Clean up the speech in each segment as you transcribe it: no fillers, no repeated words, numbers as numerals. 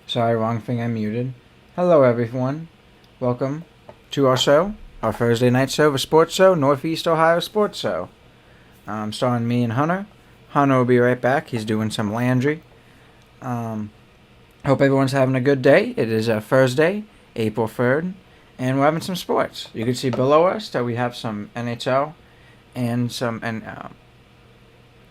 Sorry, wrong thing, I muted. Hello, everyone. Welcome to our show, our Thursday night show, the sports show, Northeast Ohio Sports Show. Starring me and Hunter. Hunter will be right back. He's doing some laundry. Um, Hope everyone's having a good day. It is a Thursday, April 3rd, and we're having some sports. You can see below us that we have some NHL and some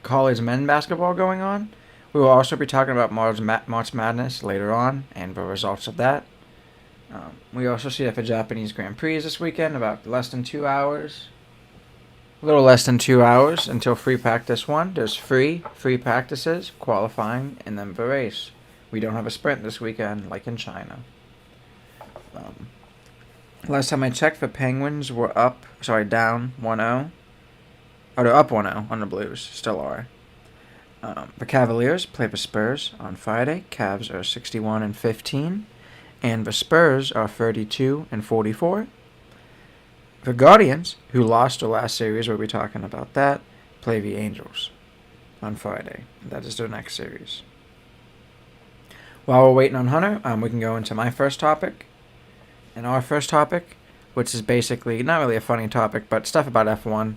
college men basketball going on. We will also be talking about March Madness later on and the results of that. We also see that the Japanese Grand Prix is this weekend, about less than 2 hours. A little less than 2 hours until free practice one. There's free practices, qualifying, and then the race. We don't have a sprint this weekend like in China. Last time I checked, the Penguins were down 1-0. Oh, they're up 1-0 on the Blues. Still are. The Cavaliers play the Spurs on Friday. Cavs are 61-15, and the Spurs are 32-44. The Guardians, who lost the last series, we'll be talking about that, play the Angels on Friday. That is their next series. While we're waiting on Hunter, we can go into my first topic. And our first topic, which is basically not really a funny topic, but stuff about F1.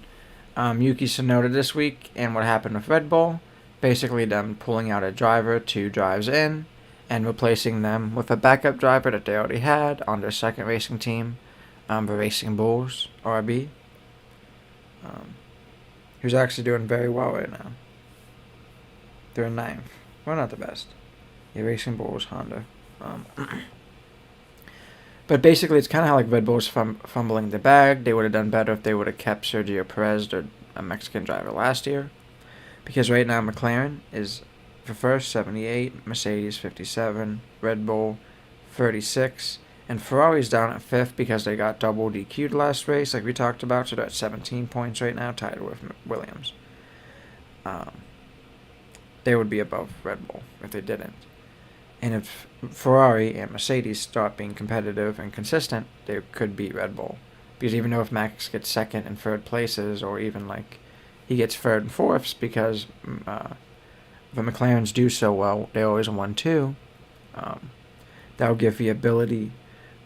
Yuki Tsunoda this week and what happened with Red Bull. Basically them pulling out a driver 2 drives in and replacing them with a backup driver that they already had on their second racing team, the Racing Bulls, RB, who's actually doing very well right now. They're in 9th. Well, not the best. Yeah, Racing Bulls, Honda. But basically, it's kind of how like Red Bull's fumbling the bag. They would have done better if they would have kept Sergio Perez, their a Mexican driver, last year. Because right now, McLaren is for first, 78, Mercedes, 57, Red Bull, 36, and Ferrari's down at 5th because they got double DQ'd last race, like we talked about, so they're at 17 points right now, tied with Williams. They would be above Red Bull if they didn't. And if Ferrari and Mercedes start being competitive and consistent, they could beat Red Bull. Because even though if Max gets 2nd and 3rd places, or even like he gets 3rd and 4ths, because the McLarens do so well, they always won too, that will give the ability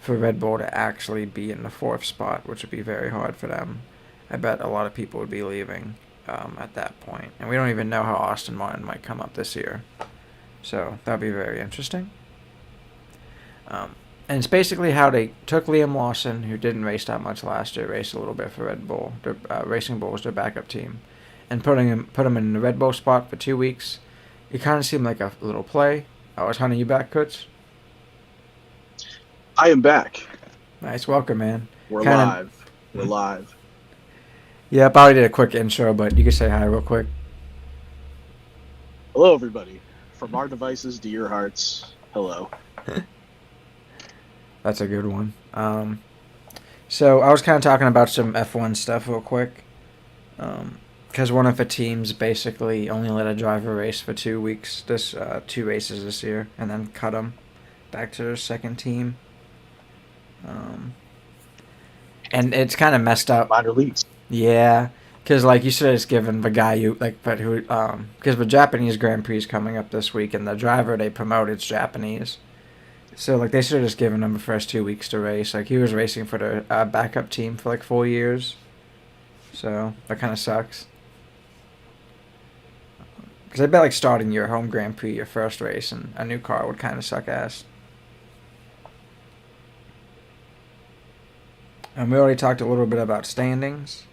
for Red Bull to actually be in the 4th spot, which would be very hard for them. I bet a lot of people would be leaving at that point. And we don't even know how Aston Martin might come up this year. So that'll be very interesting. And it's basically how they took Liam Lawson, who didn't race that much last year, raced a little bit for Red Bull. Their, Racing Bull was their backup team. And put him in the Red Bull spot for 2 weeks. It kind of seemed like a little play. Is Hunter, you back, Kutz? I am back. Nice, welcome, man. We're live. We're live. Yep, I already did a quick intro, but you can say hi real quick. Hello, everybody. From our devices to your hearts, hello. That's a good one. So I was kind of talking about some F1 stuff real quick. Because one of the teams basically only let a driver race for 2 weeks, 2 races this year, and then cut them back to their second team. And it's kind of messed up. Minor leagues. Yeah, because like you should have just given the guy because the Japanese Grand Prix is coming up this week, and the driver they promoted's Japanese. So like they should have just given him the first 2 weeks to race. Like he was racing for their backup team for like 4 years. So that kind of sucks. Because I bet like starting your home Grand Prix, your first race, and a new car would kind of suck ass. And we already talked a little bit about standings.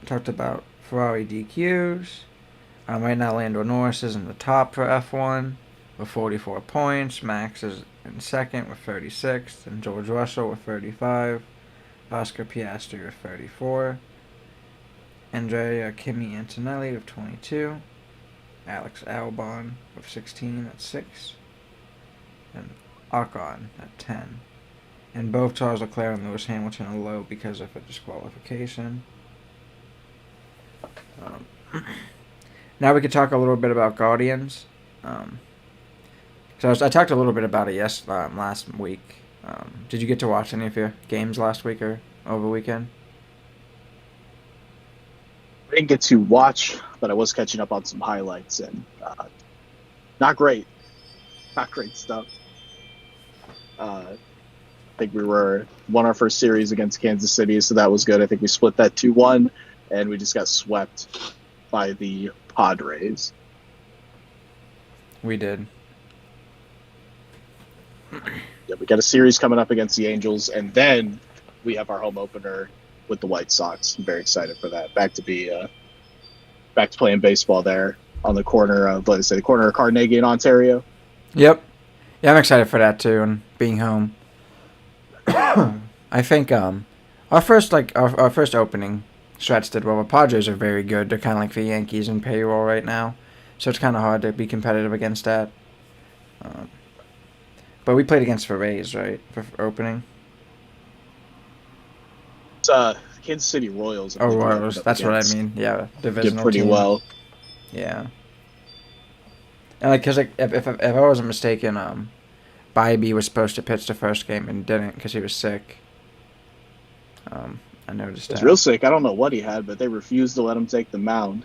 Talked about Ferrari DQs. Right now Lando Norris is in the top for F1 with 44 points. Max is in 2nd with 36. And George Russell with 35. Oscar Piastri with 34. Andrea Kimi Antonelli with 22. Alex Albon with 16 at 6. And Ocon at 10. And both Charles Leclerc and Lewis Hamilton are low because of a disqualification. Now we could talk a little bit about Guardians. I talked a little bit about it last week. Did you get to watch any of your games last week or over the weekend? I didn't get to watch, but I was catching up on some highlights, and not great. Not great stuff. I think we won our first series against Kansas City, so that was good. I think we split that 2-1, and we just got swept by the Padres. We did. Yeah, we got a series coming up against the Angels, and then we have our home opener with the White Sox. I'm very excited for that. Back to playing baseball there on the corner of, let's say, the corner of Carnegie in Ontario. Yep. Yeah, I'm excited for that too, and being home. I think our first opening stretch did well. The Padres are very good. They're kind of like the Yankees in payroll right now, so it's kind of hard to be competitive against that. But we played against the Rays, right, for opening. It's Kansas City Royals. Oh, Royals. That's what I mean. Yeah, divisional did pretty team. well. Yeah. And because if I wasn't mistaken, Bybee was supposed to pitch the first game and didn't because he was sick. I noticed that. He's real sick. I don't know what he had, but they refused to let him take the mound.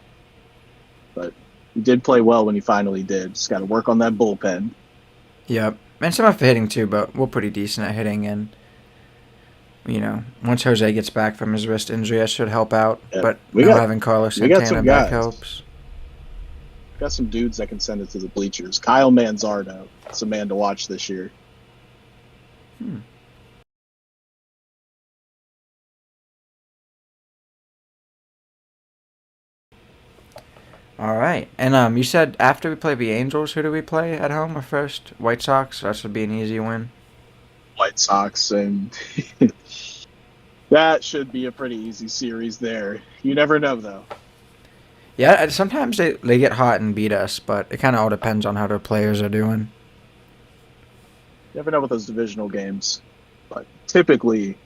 But he did play well when he finally did. Just got to work on that bullpen. Yep. And some of the hitting too, but we're pretty decent at hitting. And, once Jose gets back from his wrist injury, that should help out. Yeah, but having Carlos Santana back helps. Got some dudes that can send it to the bleachers. Kyle Manzardo. That's a man to watch this year. All right. And you said after we play the Angels, who do we play at home or first? White Sox. That should be an easy win. White Sox, and that should be a pretty easy series there. You never know, though. Yeah, sometimes they get hot and beat us, but it kind of all depends on how their players are doing. You never know with those divisional games. But typically,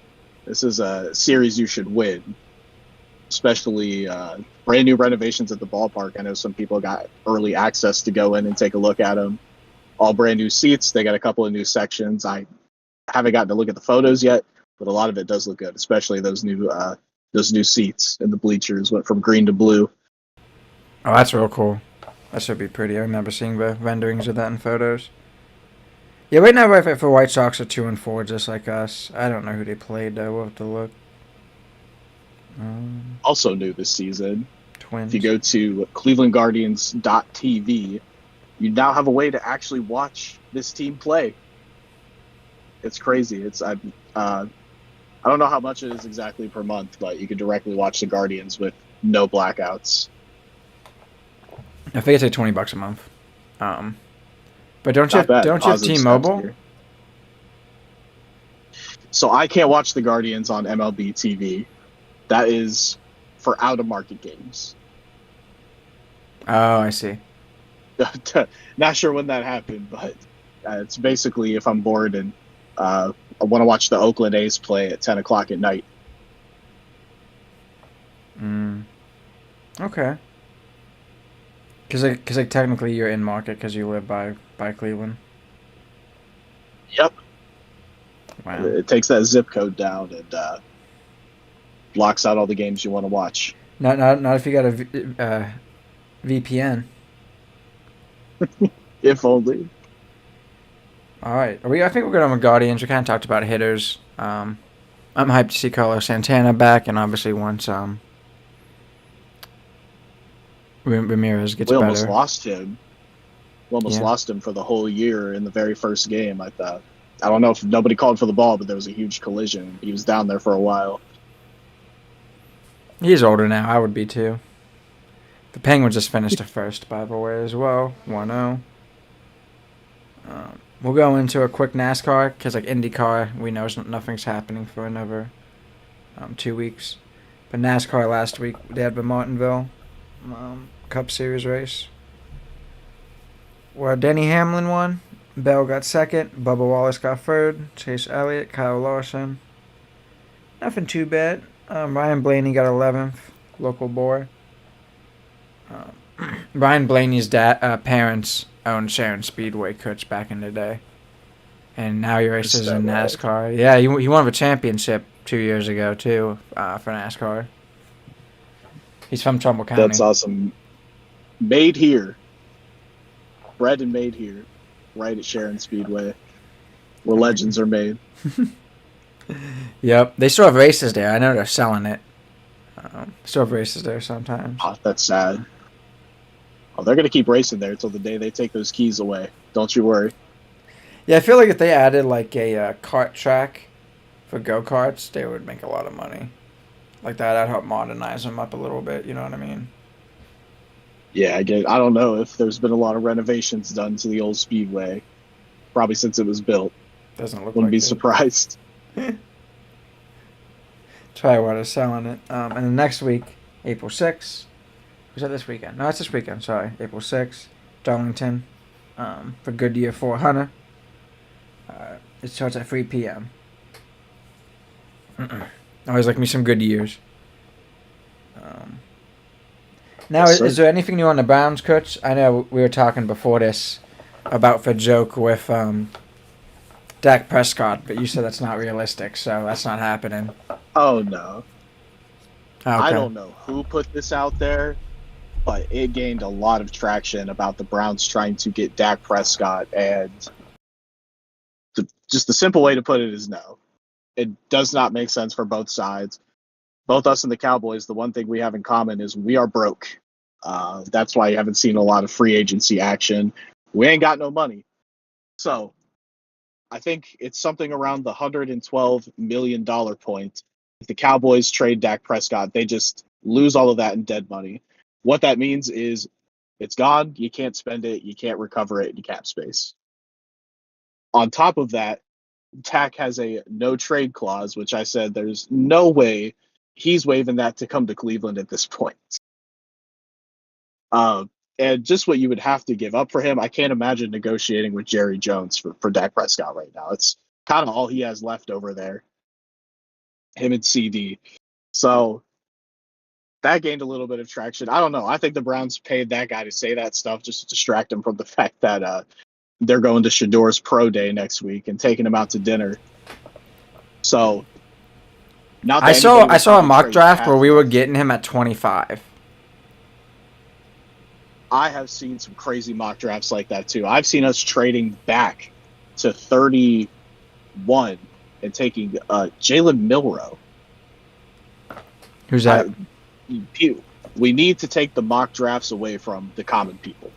this is a series you should win. Especially brand new renovations at the ballpark. I know some people got early access to go in and take a look at them. All brand new seats. They got a couple of new sections. I haven't gotten to look at the photos yet, but a lot of it does look good, especially those new seats in the bleachers went from green to blue. Oh, that's real cool. That should be pretty. I remember seeing the renderings of that in photos. Yeah, right now, if the White Sox are 2-4, just like us. I don't know who they played, though. We'll have to look. Also new this season. Twins. If you go to clevelandguardians.tv, you now have a way to actually watch this team play. It's crazy. I don't know how much it is exactly per month, but you can directly watch the Guardians with no blackouts. I think it's like $20 a month. But don't you have T-Mobile? So I can't watch the Guardians on MLB TV. That is for out-of-market games. Oh, I see. Not sure when that happened, but it's basically if I'm bored and I want to watch the Oakland A's play at 10 o'clock at night. Okay. Because technically you're in market because you live by Cleveland. Yep. Wow. It takes that zip code down and blocks out all the games you want to watch. Not if you got a VPN. If only. All right. I think we're good on the Guardians. We kind of talked about hitters. I'm hyped to see Carlos Santana back, and obviously once Ramirez gets better. We almost lost him. Lost him for the whole year in the very first game, I thought. I don't know if nobody called for the ball, but there was a huge collision. He was down there for a while. He's older now. I would be too. The Penguins just finished the first, by the way, as well. 1-0. We'll go into a quick NASCAR, because like Indycar, we know nothing's happening for another 2 weeks. But NASCAR last week, they had the Martinville Cup Series race, where Denny Hamlin won, Bell got second, Bubba Wallace got third, Chase Elliott, Kyle Larson. Nothing too bad. Ryan Blaney got 11th, local boy. Ryan Blaney's parents owned Sharon Speedway Kutch back in the day. And now he races in NASCAR. Right? Yeah, he won the championship 2 years ago, too, for NASCAR. He's from Trumbull County. That's awesome. Made here. Bred and made here. right at Sharon Speedway, where legends are made. Yep, they still have races there. I know they're selling it. Still have races there sometimes. Oh, that's sad. Oh, they're gonna keep racing there until the day they take those keys away. Don't you worry. Yeah, I feel like if they added like a kart track for go karts, they would make a lot of money. Like that, that'd help modernize them up a little bit. You know what I mean? Yeah, I get. I don't know if there's been a lot of renovations done to the old speedway, probably since it was built. Doesn't look Wouldn't be like it. surprised. Try what is selling it. And then next week, April 6th. Was that this weekend? No, that's this weekend. Sorry, April 6th, Darlington, for Goodyear 400. It starts at 3 p.m. Always like me some Goodyears. Now, Yes, is sir. there anything new on the Browns, Coach? I know we were talking before this about the joke with Dak Prescott, but you said that's not realistic, so that's not happening. Oh no, Oh, I okay. don't know who put this out there, but it gained a lot of traction about the Browns trying to get Dak Prescott, and just the simple way to put it is no. It does not make sense for both sides. Both us and the Cowboys, the one thing we have in common is we are broke. That's why you haven't seen a lot of free agency action. We ain't got no money. So I think it's something around the $112 million point. If the Cowboys trade Dak Prescott, they just lose all of that in dead money. What that means is it's gone. You can't spend it. You can't recover it in cap space. On top of that, Dak has a no trade clause, which I said there's no way he's waiving that to come to Cleveland at this point. Uh, and just what you would have to give up for him, I can't imagine negotiating with Jerry Jones for Dak Prescott right now. It's kind of all he has left over there, him and CD. So that gained a little bit of traction. I don't know. I think the Browns paid that guy to say that stuff just to distract him from the fact that they're going to Shador's pro day next week and taking him out to dinner. So not I that saw anybody I would saw a probably mock trade draft where Pat, we were but getting him at 25. I have seen some crazy mock drafts like that too. I've seen us trading back to 31 and taking Jalen Milrow. Who's that? I, we need to take the mock drafts away from the common people.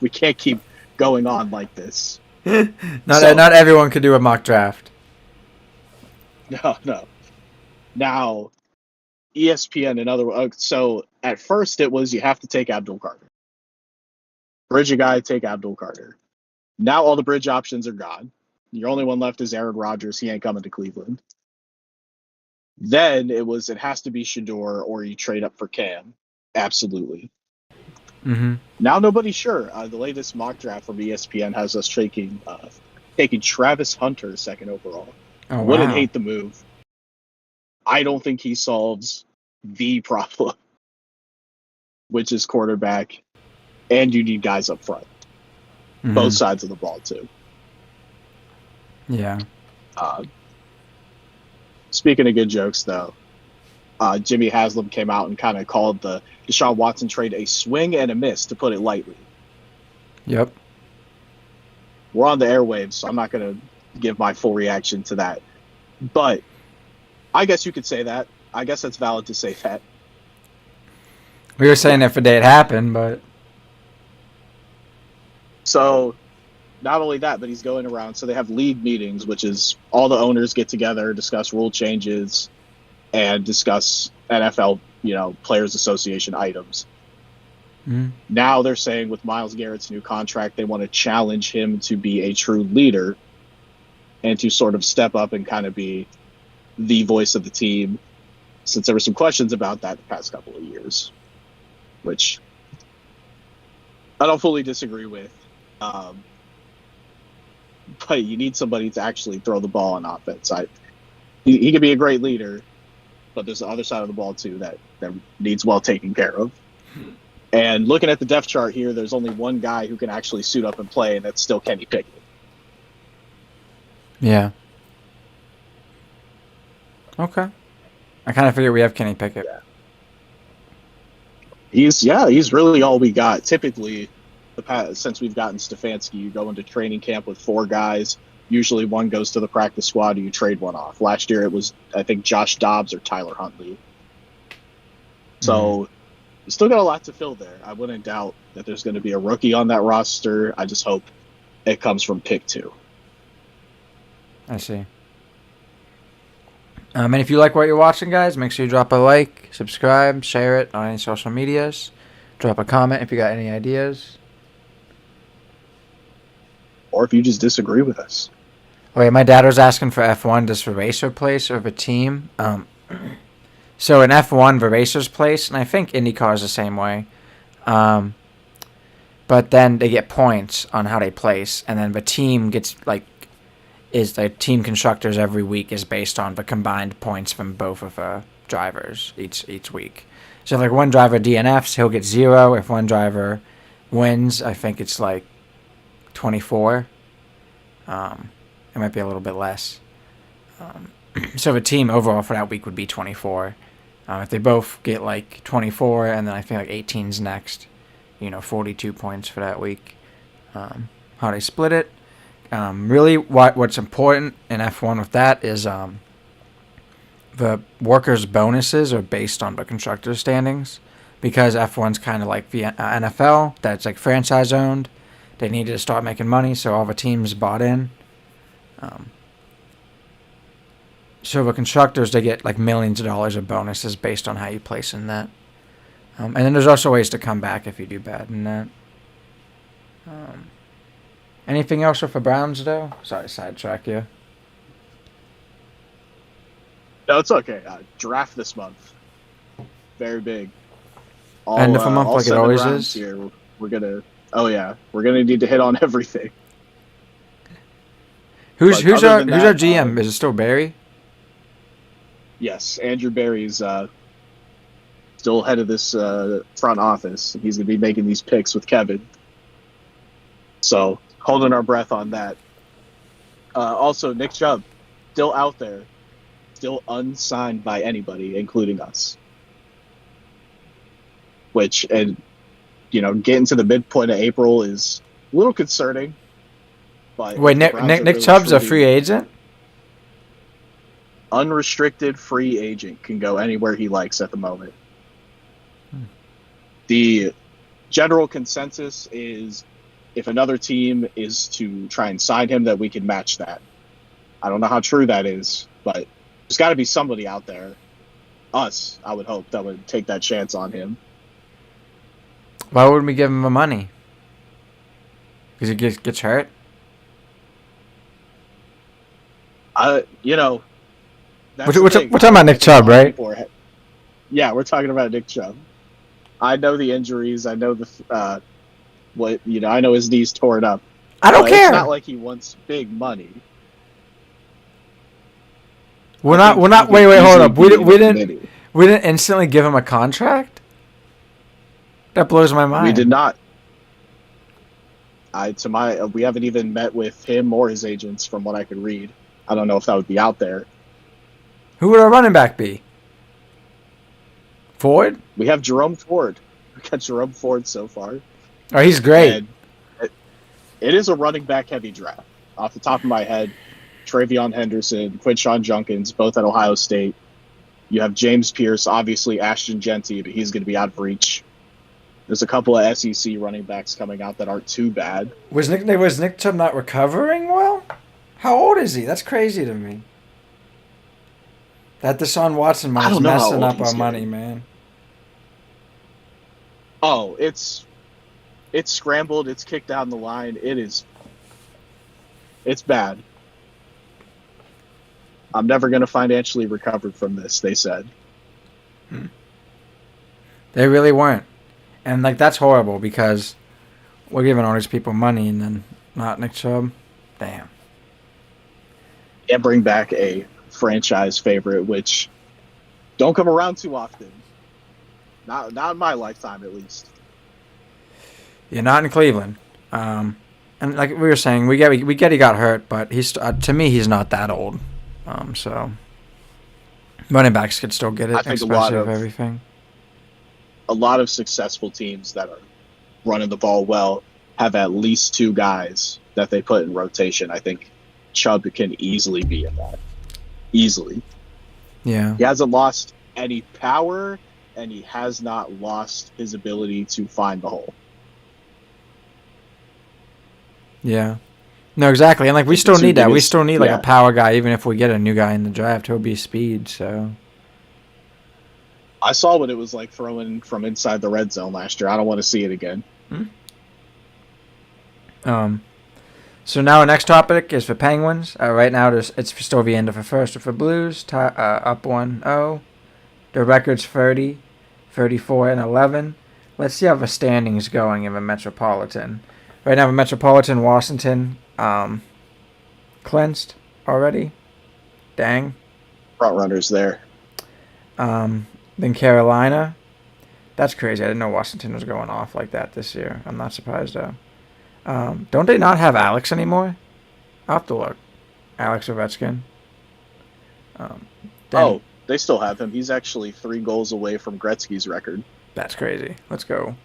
We can't keep going on like this. So Not everyone could do a mock draft. no, no. Now ESPN and other so at first it was you have to take Abdul Carter. Bridge a guy, take Abdul Carter. Now all the bridge options are gone. Your only one left is Aaron Rodgers. He ain't coming to Cleveland. Then it has to be Shador or you trade up for Cam. Absolutely. Mm-hmm. Now nobody's sure. The latest mock draft from ESPN has us taking Travis Hunter second overall. Oh, Wouldn't wow. hate the move. I don't think he solves the problem, which is quarterback, and you need guys up front, both Mm-hmm. sides of the ball too. Yeah. Uh, Speaking of good jokes, though, Jimmy Haslam came out and kind of called the Deshaun Watson trade a swing and a miss, to put it lightly. Yep. We're on the airwaves, so I'm not going to give my full reaction to that. But I guess you could say that. I guess that's valid to say that. We were saying that for day it happened, but So not only that, but he's going around. So they have league meetings, which is all the owners get together, discuss rule changes, and discuss NFL, Players Association items. mm-hmm. Now they're saying with Myles Garrett's new contract, they want to challenge him to be a true leader and to sort of step up and kind of be the voice of the team, since there were some questions about that the past couple of years, which I don't fully disagree with. But you need somebody to actually throw the ball on offense. He could be a great leader, but there's the other side of the ball too that needs well taken care of. And looking at the depth chart here, there's only one guy who can actually suit up and play, and that's still Kenny Pickett. Yeah. Okay. I kind of figure we have Kenny Pickett. Yeah. He's really all we got. Typically, since we've gotten Stefanski, you go into training camp with 4 guys. Usually one goes to the practice squad, and you trade one off. Last year it was, I think, Josh Dobbs or Tyler Huntley. So you still got a lot to fill there. I wouldn't doubt that there's going to be a rookie on that roster. I just hope it comes from pick 2. I see. And if you like what you're watching, guys, make sure you drop a like, subscribe, share it on any social medias. Drop a comment if you got any ideas. Or if you just disagree with us. Wait, my dad was asking for F1, does the racer place or the team? So in F1, the racers place, and I think Indycar is the same way. But then they get points on how they place, and then the team gets the team constructors every week is based on the combined points from both of the drivers each week. So if one driver DNFs, he'll get 0. If one driver wins, I think it's 24. It might be a little bit less. So the team overall for that week would be 24. If they both get 24, and then I think 18's next, 42 points for that week. How they split it. Really, what's important in F1 with that is the workers' bonuses are based on the constructor standings, because F1's kind of like the NFL, that's franchise owned. They needed to start making money, so all the teams bought in. So the constructors, they get millions of dollars of bonuses based on how you place in that. And then there's also ways to come back if you do bad in that. Anything else for Browns, though? Sorry, sidetrack you. No, it's okay. Draft this month. Very big. End of a month like it always is? Here. We're going to need to hit on everything. Who's our GM? Is it still Barry? Yes, Andrew Barry's still head of this front office. He's going to be making these picks with Kevin. So, holding our breath on that. Also, Nick Chubb, still out there. Still unsigned by anybody, including us. Which, getting to the midpoint of April is a little concerning. But wait, Nick Chubb's a free agent? Unrestricted free agent, can go anywhere he likes at the moment. The general consensus is if another team is to try and sign him, that we can match that. I don't know how true that is, but there's got to be somebody out there, us, I would hope, that would take that chance on him. Why wouldn't we give him the money? Because he gets hurt? We're talking about Nick Chubb, right? Yeah, we're talking about Nick Chubb. I know the injuries. I know I know his knee's torn up. I don't care. It's not like he wants big money. We're not. Wait, hold up. We didn't instantly give him a contract. That blows my mind. We did not. We haven't even met with him or his agents, from what I could read. I don't know if that would be out there. Who would our running back be? Ford? We have Jerome Ford. We got Jerome Ford so far. Oh, he's great. It is a running back heavy draft. Off the top of my head, Travion Henderson, Quinshawn Junkins, both at Ohio State. You have James Pierce, obviously Ashton Genty, but he's going to be out of reach. There's a couple of SEC running backs coming out that aren't too bad. Was Nick Chubb not recovering well? How old is he? That's crazy to me. That Deshaun Watson money's messing up our money, man. Oh, it's scrambled. It's kicked down the line. It's bad. I'm never going to financially recover from this, they said. They really weren't. And, that's horrible because we're giving all these people money and then not Nick Chubb. Damn. And bring back a franchise favorite, which don't come around too often. Not in my lifetime, at least. Yeah, not in Cleveland. And like we were saying, we get he got hurt, but he's to me he's not that old. So running backs could still get it, especially with everything. A lot of successful teams that are running the ball well have at least two guys that they put in rotation. I think Chubb can easily be in that. Easily. Yeah. He hasn't lost any power, and he has not lost his ability to find the hole. Yeah. No, exactly. And like we Like the still two need that. We biggest, still need like a yeah. power guy, even if we get a new guy in the draft. He'll be speed. So I saw what it was like throwing from inside the red zone last year. I don't want to see it again. So now our next topic is for Penguins. Right now it's still the end of the first for Blues. Up 1-0. The record's 30, 34, and 11. Let's see how the standings going in the Metropolitan. Right now the Metropolitan, Washington, clinched already. Dang. Front runners there. Then Carolina. That's crazy. I didn't know Washington was going off like that this year. I'm not surprised, though. Don't they not have Alex anymore? I'll have to look. Alex Ovechkin. They still have him. He's actually 3 goals away from Gretzky's record. That's crazy. Let's go.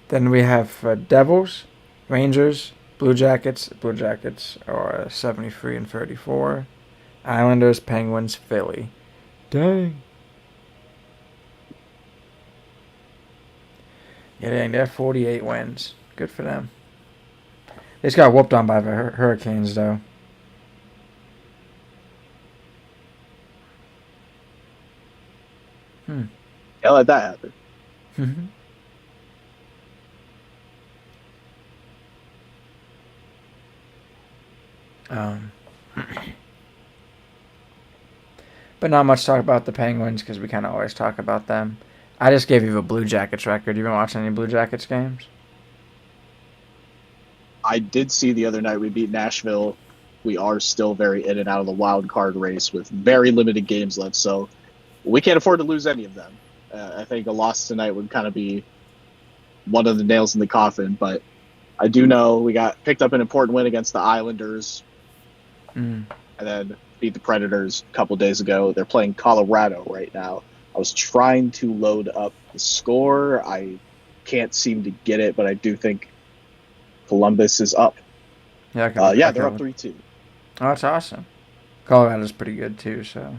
Then we have Devils, Rangers, Blue Jackets. Blue Jackets are 73 and 34. Islanders, Penguins, Philly. Dang. Yeah, dang, they're 48 wins. Good for them. They just got whooped on by the Hurricanes, though. Yeah, let that happen. But not much talk about the Penguins because we kind of always talk about them. I just gave you the Blue Jackets record. You been watching any Blue Jackets games? I did see the other night we beat Nashville. We are still very in and out of the wild card race with very limited games left, so we can't afford to lose any of them. I think a loss tonight would kind of be one of the nails in the coffin, but I do know we got picked up an important win against the Islanders and then beat the Predators a couple days ago. They're playing Colorado right now. I was trying to load up the score. I can't seem to get it, but I do think Columbus is up. Yeah, they're up 3-2. Oh, that's awesome. Colorado's pretty good, too, so.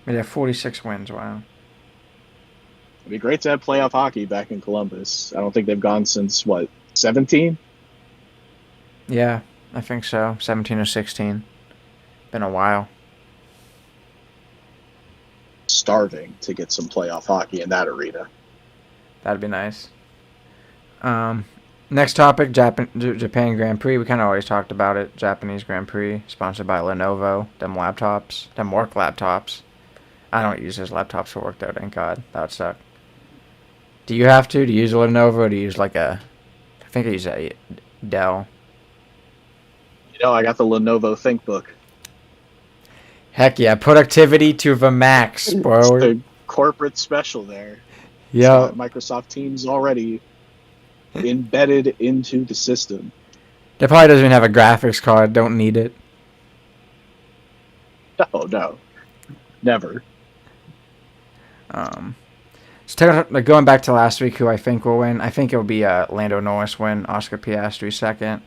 They have 46 wins, wow. It'd be great to have playoff hockey back in Columbus. I don't think they've gone since, 17? Yeah, I think so. 17 or 16. Been a while. Starving to get some playoff hockey in that arena. That'd be nice. Next topic, Japan Grand Prix. We kind of always talked about it. Japanese Grand Prix, sponsored by Lenovo. Them work laptops. I don't use those laptops for work, though, thank God. That would suck. Do you have to? Do you use a Lenovo, or do you use I think I use a Dell. I got the Lenovo ThinkBook. Heck yeah, productivity to the max, bro. It's the corporate special there. Yeah. Microsoft Teams already embedded into the system. That probably doesn't even have a graphics card. Don't need it. No. Never. So going back to last week, who I think will win, I think it will be Lando Norris win, Oscar Piastri second,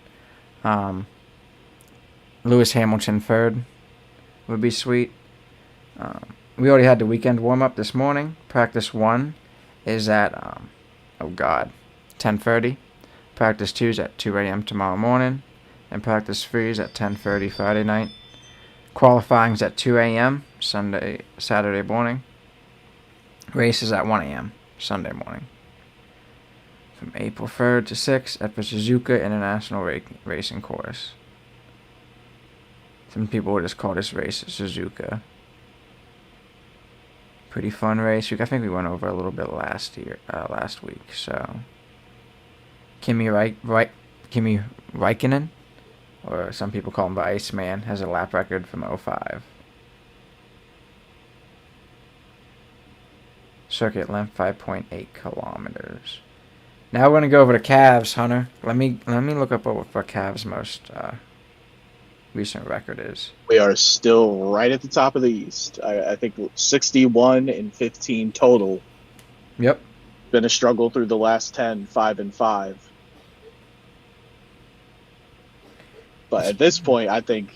Lewis Hamilton third would be sweet. We already had the weekend warm-up this morning. Practice 1 is at, 10:30. Practice 2 is at 2 a.m. tomorrow morning. And practice 3 is at 10:30 Friday night. Qualifying is at 2 a.m. Saturday morning. Race is at 1 a.m. Sunday morning. From April 3rd to 6th at the Suzuka International Racing Course. Some people would just call this race Suzuka. Pretty fun race. I think we went over a little bit last week. So, Kimi Räikkönen, or some people call him the Iceman, has a lap record from 05. Circuit length 5.8 kilometers. Now we're gonna go over to Cavs, Hunter. Let me look up what Cavs' most recent record is. We are still right at the top of the East. I think 61 and 15 total. Yep. Been a struggle through the last 10, 5-5. But at this point, I think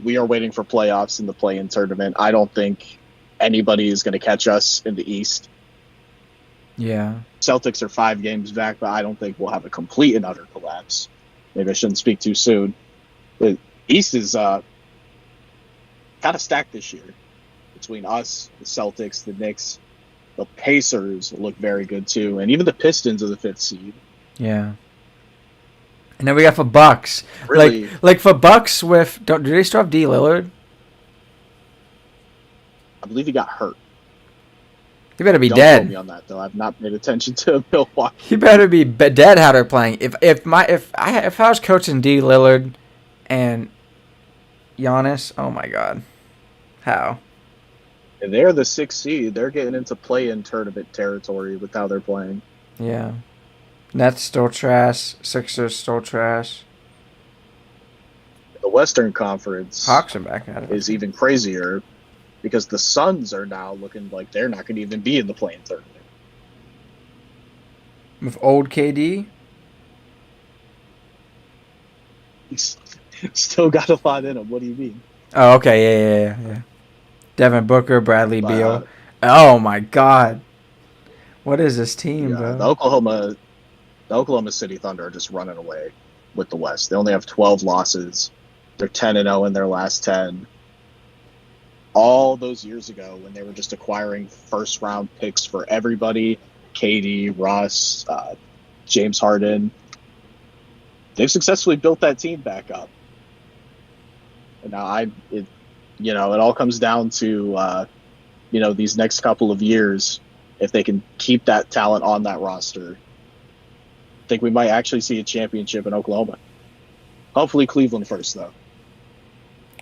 we are waiting for playoffs in the play-in tournament. I don't think anybody is going to catch us in the East. Yeah. Celtics are 5 games back, but I don't think we'll have a complete and utter collapse. Maybe I shouldn't speak too soon. The East is kind of stacked this year between us, the Celtics, the Knicks. The Pacers look very good too, and even the Pistons are the 5th seed. Yeah. And then we got for Bucks. Really, like for Bucks with do they still have D Lillard? I believe he got hurt. He better be Don't dead. quote me on that though. I've not paid attention to Milwaukee. He better be dead. How they're playing? If I was coaching D Lillard and Giannis, oh my god, how? And they're the 6th seed. They're getting into play-in tournament territory with how they're playing. Yeah. Nets still trash. Sixers still trash. The Western Conference Hawks are back at it. is even crazier because the Suns are now looking like they're not going to even be in the play-in tournament. With old KD? He's still got a lot in him. What do you mean? Oh, okay. Yeah. Devin Booker, Bradley Beal. Uh, Oh, my God. What is this team, bro? The Oklahoma City Thunder are just running away with the West. They only have 12 losses. They're 10-0 in their last 10. All those years ago when they were just acquiring first-round picks for everybody, KD, Russ, James Harden, they've successfully built that team back up. And now it all comes down to, these next couple of years, if they can keep that talent on that roster, I think we might actually see a championship in Oklahoma. Hopefully Cleveland first, though.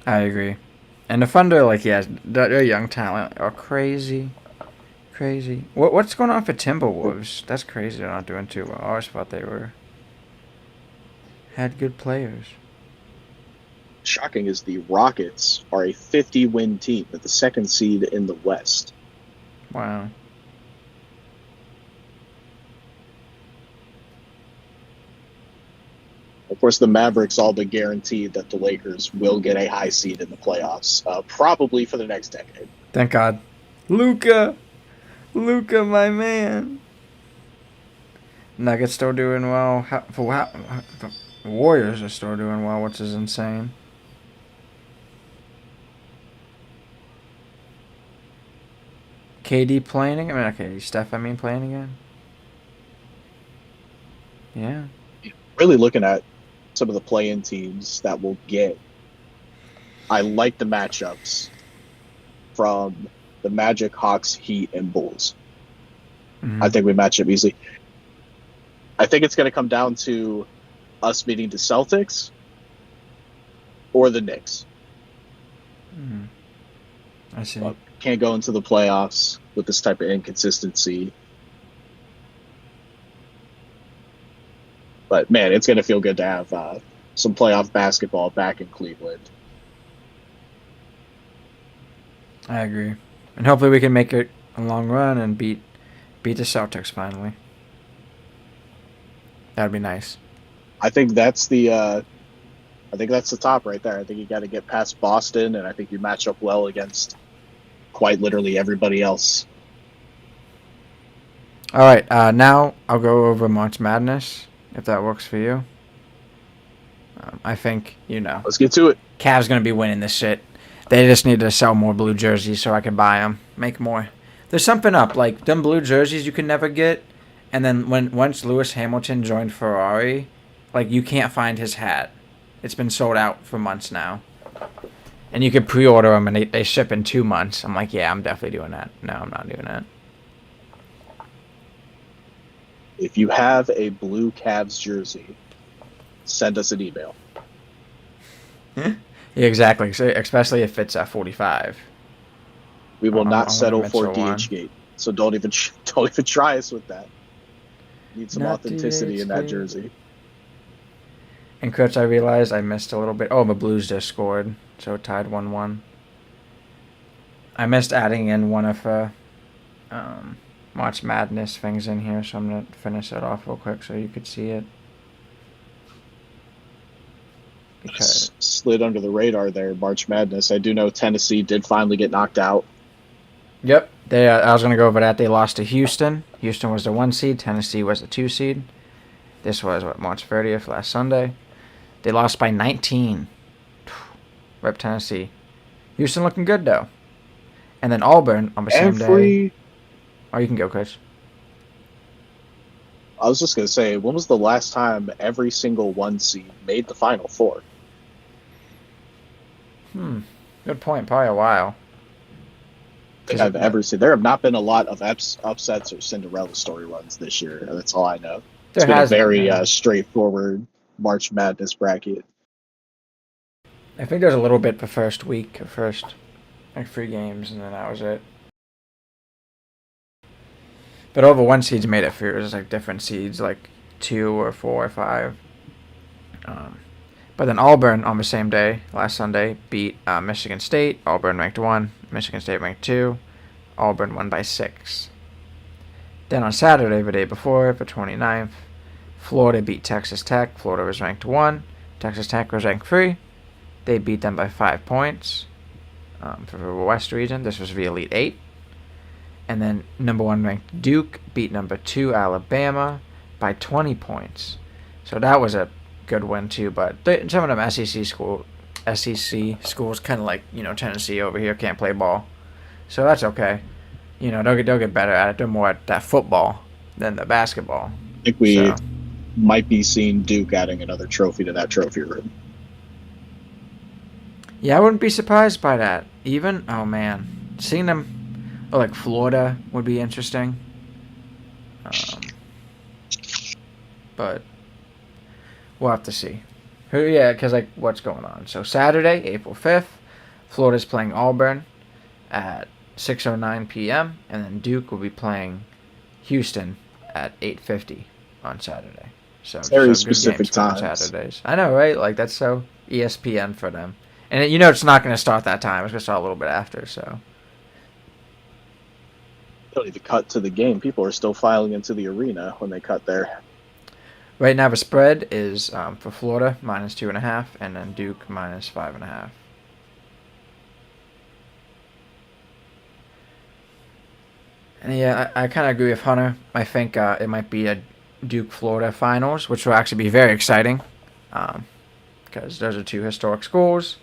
I agree. And the Thunder, their young talent are crazy. Crazy. What's going on for Timberwolves? That's crazy. They're not doing too well. I always thought they had good players. Shocking is the Rockets are a 50-win team at the 2nd seed in the West. Wow. Of course, the Mavericks all but guaranteed that the Lakers will get a high seed in the playoffs, probably for the next decade. Thank God. Luka, my man. Nuggets still doing well. Warriors are still doing well, which is insane. KD playing again? Steph playing again? Yeah. Really looking at some of the play-in teams that will get. I like the matchups from the Magic, Hawks, Heat, and Bulls. Mm-hmm. I think we match up easily. I think it's going to come down to us meeting the Celtics or the Knicks. Mm-hmm. I see. Can't go into the playoffs with this type of inconsistency. But, man, it's going to feel good to have some playoff basketball back in Cleveland. I agree. And hopefully we can make it a long run and beat the Celtics finally. That would be nice. I think that's the top right there. I think you got to get past Boston, and I think you match up well against quite literally everybody else. All right, now I'll go over March Madness, if that works for you. I think, Let's get to it. Cavs going to be winning this shit. They just need to sell more blue jerseys so I can buy them, make more. There's something up, like them blue jerseys you can never get, and then once Lewis Hamilton joined Ferrari, you can't find his hat. It's been sold out for months now. And you can pre-order them, and they ship in 2 months. I'm like, yeah, I'm definitely doing that. No, I'm not doing that. If you have a blue Cavs jersey, send us an email. Yeah, exactly. So, especially if it's 45. We will not settle for Mitchell DHgate, so don't even try us with that. Need some authenticity in that jersey. And Coach, I realized I missed a little bit. Oh, the Blues just scored, so it tied 1-1. I missed adding in one of March Madness things in here, so I'm gonna finish that off real quick so you could see it. Because Slid under the radar there, March Madness. I do know Tennessee did finally get knocked out. yep, they. I was gonna go over that. They lost to Houston. Houston was the 1 seed. Tennessee was the 2 seed. This was March 30th, last Sunday. They lost by 19. Rep Tennessee. Houston looking good though. And then Auburn on the same day. Oh, you can go, Chris. I was just gonna say, when was the last time every single 1 seed made the Final Four? Good point. Probably a while. They have ever seen. There have not been a lot of upsets or Cinderella story runs this year. That's all I know. It's been a very straightforward March Madness bracket. I think there's a little bit the first week, first like 3 games, and then that was it. But all the 1 seeds made it through. It was like different seeds, like 2 or 4 or 5. But then Auburn on the same day, last Sunday, beat Michigan State. Auburn ranked 1, Michigan State ranked 2. Auburn won by 6. Then on Saturday, the day before, the 29th, Florida beat Texas Tech. Florida was ranked 1. Texas Tech was ranked 3. They beat them by 5 points for the West region. This was the Elite 8. And then number 1 ranked Duke beat number 2 Alabama by 20 points. So that was a good win too. But some of them SEC schools, kind of like Tennessee over here, can't play ball. So that's okay. They'll get better at it. They're more at that football than the basketball. I think we might be seeing Duke adding another trophy to that trophy room. Yeah, I wouldn't be surprised by that. Even, oh man, seeing them, like Florida would be interesting. But we'll have to see. Yeah, because what's going on? So Saturday, April 5th, Florida's playing Auburn at 6:09 p.m. and then Duke will be playing Houston at 8:50 on Saturday. So very specific times. Saturdays. I know, right? Like that's so ESPN for them. And it's not going to start that time. It's going to start a little bit after. So you don't need to cut to the game. People are still filing into the arena when they cut there. Right now the spread is for Florida -2.5 and then Duke -5.5. And yeah, I kind of agree with Hunter. I think it might be a Duke-Florida finals, which will actually be very exciting because those are 2 historic schools.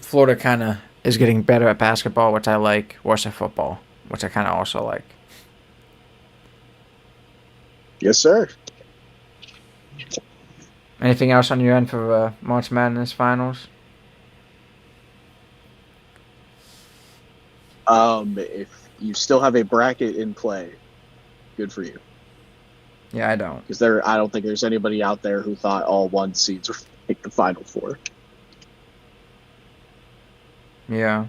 Florida kind of is getting better at basketball, which I like, worse at football, which I kind of also like. Yes, sir. Anything else on your end for March Madness finals? If you still have a bracket in play, good for you. Yeah, I don't. Because I don't think there's anybody out there who thought all 1 seeds would make the Final Four. Yeah.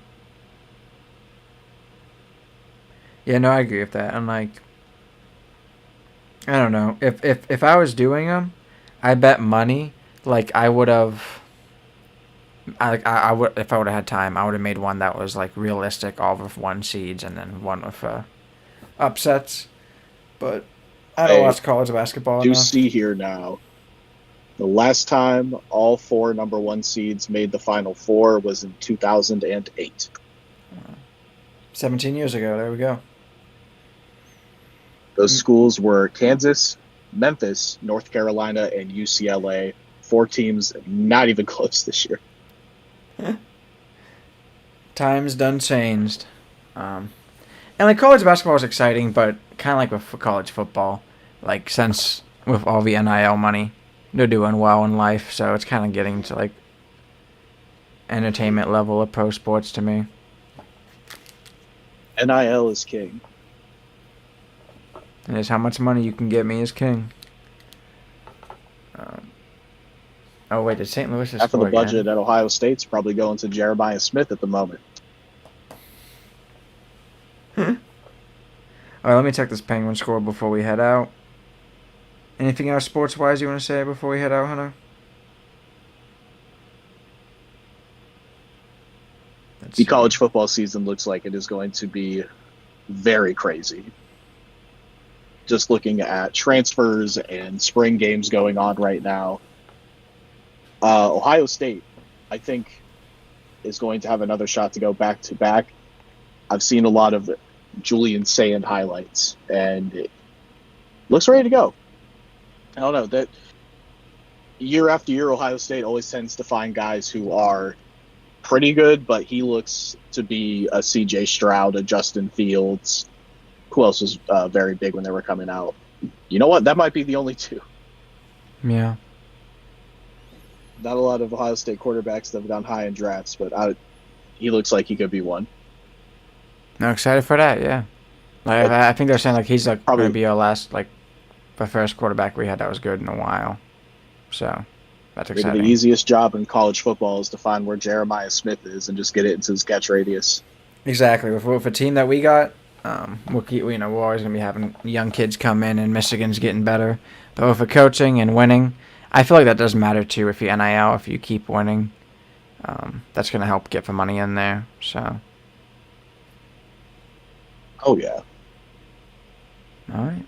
Yeah, no, I agree with that. I'm like, I don't know. If I was doing them, I bet money. Like I would have. I would, if I would have had time, I would have made one that was like realistic, all with 1 seeds, and then one with upsets. But I don't watch college basketball. You see here now, the last time all 4 number 1 seeds made the Final Four was in 2008. 17 years ago. There we go. Those schools were Kansas, Memphis, North Carolina, and UCLA. 4 teams not even close this year. Times done changed. And like college basketball is exciting, but kind of like with college football, like since with all the NIL money, they're doing well in life, so it's kind of getting to like entertainment level of pro sports to me. NIL is king. And it's how much money you can get me as king. Oh wait, did St. Louis half of the budget at Ohio State's probably going to Jeremiah Smith at the moment. All right, let me check this Penguin score before we head out. Anything else sports-wise you want to say before we head out, Hunter? The college football season looks like it is going to be very crazy. just looking at transfers and spring games going on right now. Ohio State, I think, is going to have another shot to go back to back. I've seen a lot of Julian Sand highlights, and it looks ready to go. I don't know, that year after year, Ohio State always tends to find guys who are pretty good, but he looks to be a CJ Stroud, a Justin Fields. Who else was very big when they were coming out? You know what? That might be the only two. Yeah. Not a lot of Ohio State quarterbacks that have gone high in drafts, but he looks like he could be one. I'm excited for that, yeah. Like, I think they're saying like he's like Probably going to be our last, like, the first quarterback we had that was good in a while. So that's maybe exciting. the easiest job in college football is to find where Jeremiah Smith is and just get it into his catch radius. Exactly. With a team that we got, we're always going to be having young kids come in, and Michigan's getting better. But with the coaching and winning, I feel like that does matter too. If you NIL, if you keep winning, that's going to help get the money in there. So. Oh yeah. All right.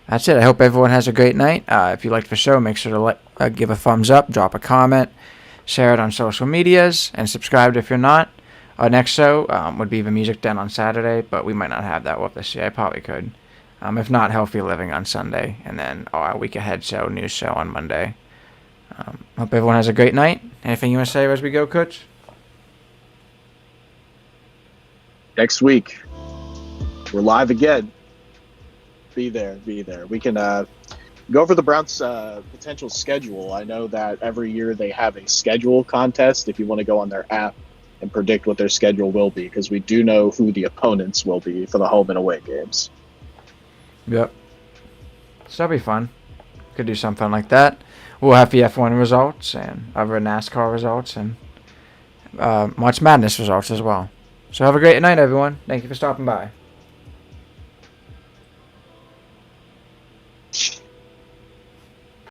That's it. I hope everyone has a great night. If you liked the show, make sure to give a thumbs up, drop a comment, share it on social medias, and subscribe if you're not. Our next show would be the Music Den on Saturday, but we might not have that with this year. I probably could. If not, Healthy Living on Sunday, and then our week ahead show, news show on Monday. Hope everyone has a great night. Anything you want to say as we go, Coach? Next week, we're live again. Be there. We can go over the Browns' potential schedule. I know that every year they have a schedule contest if you want to go on their app and predict what their schedule will be, because we do know who the opponents will be for the home and away games. Yep. So that'll be fun. Could do something like that. We'll have the F1 results and other NASCAR results and March Madness results as well. So have a great night, everyone. Thank you for stopping by.